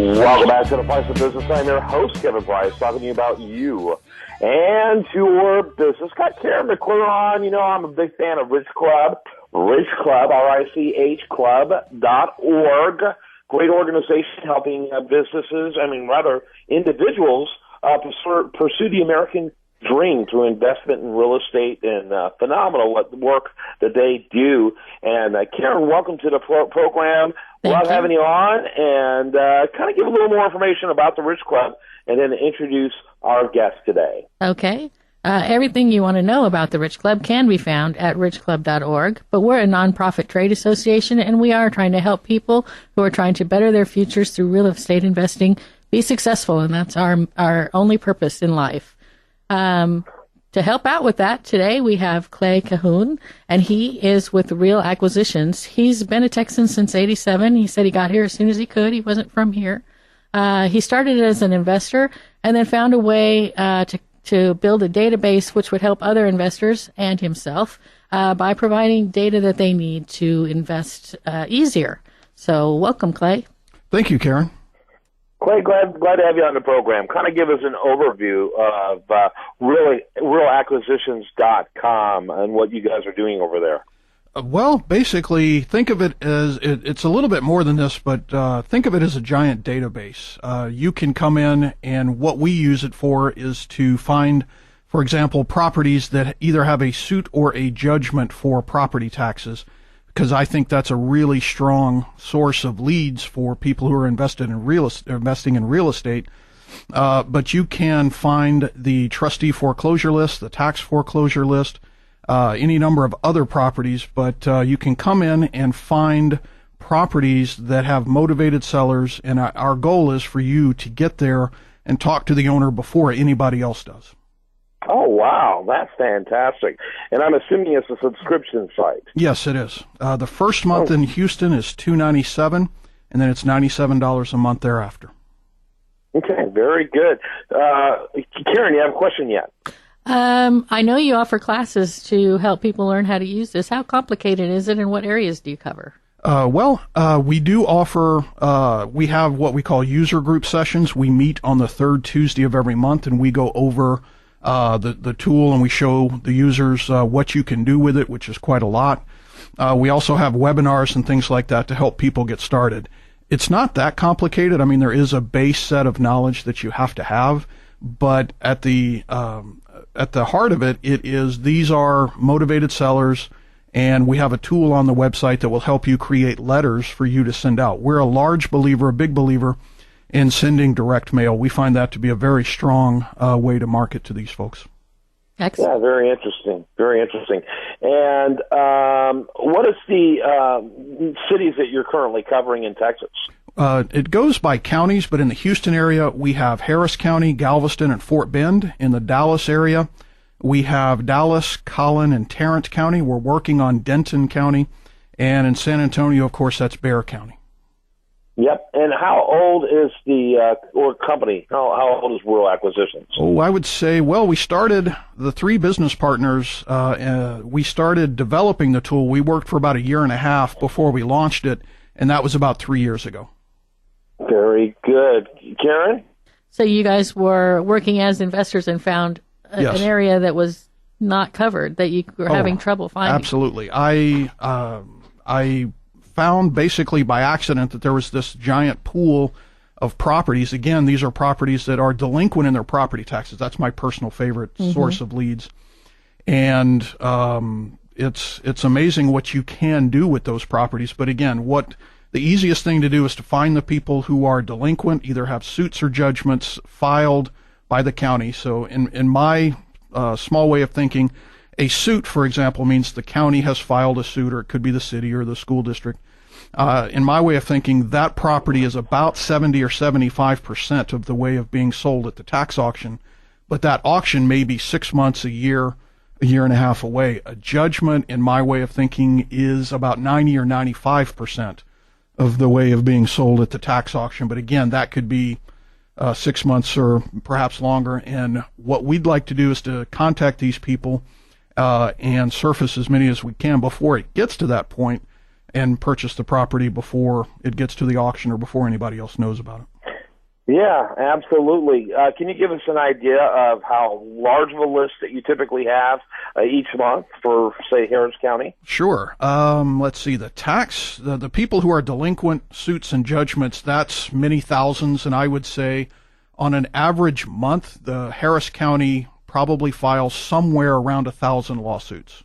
Welcome back to the Price of Business. I'm your host, Kevin Price, talking to you about you and your business. Got Karen McClure on. You know, I'm a big fan of Rich Club, RICH Club.org. Great organization helping individuals pursue the American dream through investment in real estate, and phenomenal work that they do. And Karen, welcome to the program. Love having you on, and kind of give a little more information about the Rich Club, and then introduce our guest today. Okay. Everything you want to know about the Rich Club can be found at richclub.org, but we're a nonprofit trade association, and we are trying to help people who are trying to better their futures through real estate investing be successful, and that's our only purpose in life. To help out with that, today we have Clay Tahoon, and he is with Real Acquisitions. He's been a Texan since '87. He said he got here as soon as he could. He wasn't from here. He started as an investor and then found a way to build a database which would help other investors and himself by providing data that they need to invest easier. So welcome, Clay. Thank you, Karen. Clay, glad to have you on the program. Kind of give us an overview of realacquisitions.com and what you guys are doing over there. Well, basically, think of it as, it's a little bit more than this, but think of it as a giant database. You can come in, and what we use it for is to find, for example, properties that either have a suit or a judgment for property taxes, because I think that's a really strong source of leads for people who are investing in real estate. But you can find the trustee foreclosure list, the tax foreclosure list, any number of other properties. But you can come in and find properties that have motivated sellers, and our goal is for you to get there and talk to the owner before anybody else does. Oh, wow. That's fantastic. And I'm assuming it's a subscription site. Yes, it is. The first month in Houston is $297, and then it's $97 a month thereafter. Okay, very good. Karen, you have a question yet? I know you offer classes to help people learn how to use this. How complicated is it, and what areas do you cover? We do offer, we have what we call user group sessions. We meet on the third Tuesday of every month, and we go over the tool, and we show the users what you can do with it, which is quite a lot. We also have webinars and things like that to help people get started. It's not that complicated. I mean, there is a base set of knowledge that you have to have, but at the heart of it, these are motivated sellers, and we have a tool on the website that will help you create letters for you to send out. We're a big believer in sending direct mail. We find that to be a very strong way to market to these folks. Excellent. Yeah, very interesting. Very interesting. And what is the cities that you're currently covering in Texas? It goes by counties, but in the Houston area, we have Harris County, Galveston, and Fort Bend. In the Dallas area, we have Dallas, Collin, and Tarrant County. We're working on Denton County. And in San Antonio, of course, that's Bexar County. Yep. And how old is the company? How old is Real Acquisitions? Oh, I would say, we started, the three business partners, we started developing the tool. We worked for about a year and a half before we launched it, and that was about 3 years ago. Very good. Karen? So you guys were working as investors and found Yes. an area that was not covered, that you were having trouble finding. Absolutely. I found basically by accident that there was this giant pool of properties. Again, these are properties that are delinquent in their property taxes. That's my personal favorite source of leads. And it's amazing what you can do with those properties. But again, the easiest thing to do is to find the people who are delinquent, either have suits or judgments filed by the county. So in my small way of thinking, a suit, for example, means the county has filed a suit, or it could be the city or the school district. In my way of thinking, that property is about 70 or 75% of the way of being sold at the tax auction. But that auction may be 6 months, a year and a half away. A judgment, in my way of thinking, is about 90 or 95% of the way of being sold at the tax auction. But again, that could be 6 months or perhaps longer. And what we'd like to do is to contact these people and surface as many as we can before it gets to that point, and purchase the property before it gets to the auction or before anybody else knows about it. Yeah, absolutely. Can you give us an idea of how large of a list that you typically have each month for, say, Harris County? Sure. Let's see. The people who are delinquent suits and judgments, that's many thousands, and I would say on an average month, the Harris County probably files somewhere around 1,000 lawsuits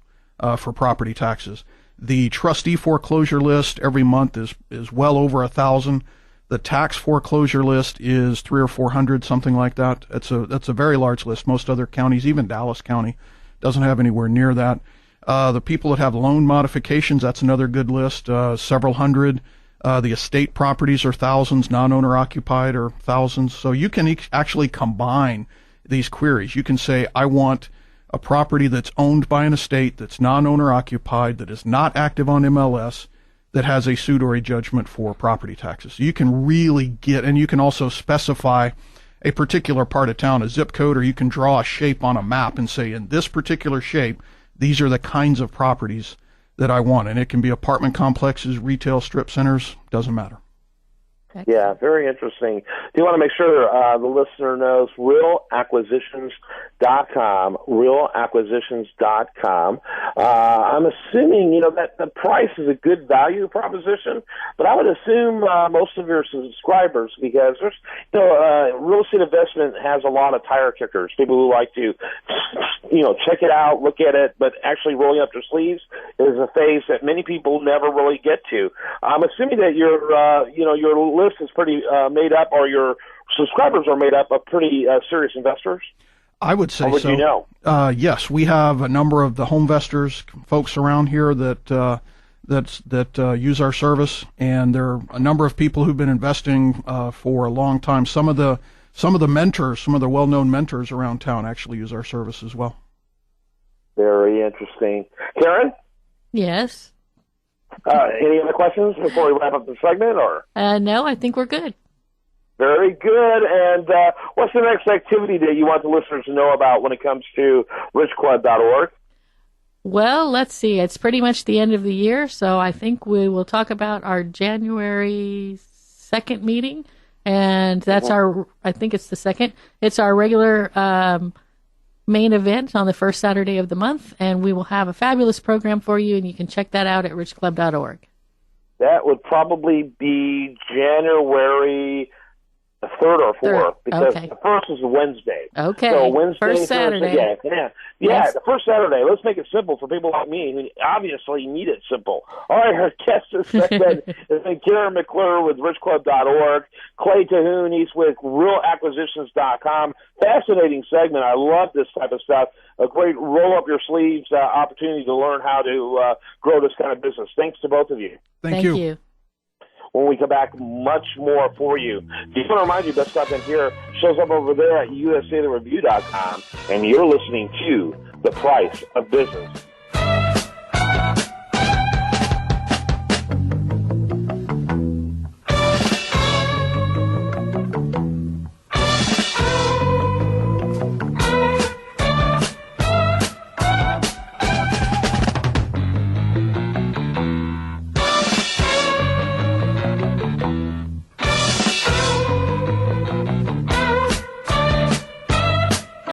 for property taxes. The trustee foreclosure list every month is well over 1,000. The tax foreclosure list is 300 or 400, something like that. That's a very large list. Most other counties, even Dallas County, doesn't have anywhere near that. The people that have loan modifications, that's another good list, several hundred. The estate properties are thousands, non-owner occupied are thousands. So you can actually combine these queries. You can say, I want a property that's owned by an estate, that's non-owner occupied, that is not active on MLS, that has a suit or a judgment for property taxes. So you can really get, and you can also specify a particular part of town, a zip code, or you can draw a shape on a map and say, in this particular shape, these are the kinds of properties that I want. And it can be apartment complexes, retail strip centers, doesn't matter. Yeah, very interesting. Do you want to make sure the listener knows realacquisitions.com, realacquisitions.com. I'm assuming, that the price is a good value proposition, but I would assume most of your subscribers, because there's, real estate investment has a lot of tire kickers, people who like to, check it out, look at it, but actually rolling up their sleeves is a phase that many people never really get to. I'm assuming that your list is pretty made up, or your subscribers are made up of pretty serious investors? I would say so. You know? Yes, we have a number of the homevestors folks around here that use our service, and there are a number of people who've been investing for a long time. Some of the mentors, some of the well-known mentors around town actually use our service as well. Very interesting. Karen? Yes. Any other questions before we wrap up the segment, or? No, I think we're good. Very good. And what's the next activity that you want the listeners to know about when it comes to richclub.org? Well, let's see. It's pretty much the end of the year, so I think we will talk about our January 2nd meeting, and that's I think it's the 2nd. It's our regular main event on the first Saturday of the month, and we will have a fabulous program for you, and you can check that out at richclub.org. That would probably be January 3rd or 4th, because the first is a Wednesday. Okay. So Wednesday, first Saturday. Thursday, yeah, the first Saturday. Let's make it simple for people like me who obviously need it simple. All right, our guest this segment is Karen McClure with richclub.org. Clay Tahoon, he's with realacquisitions.com. Fascinating segment. I love this type of stuff. A great roll-up-your-sleeves opportunity to learn how to grow this kind of business. Thanks to both of you. Thank you. When we come back, much more for you. Just want to remind you, Best Stuff in Here shows up over there at USATheReview.com, and you're listening to The Price of Business.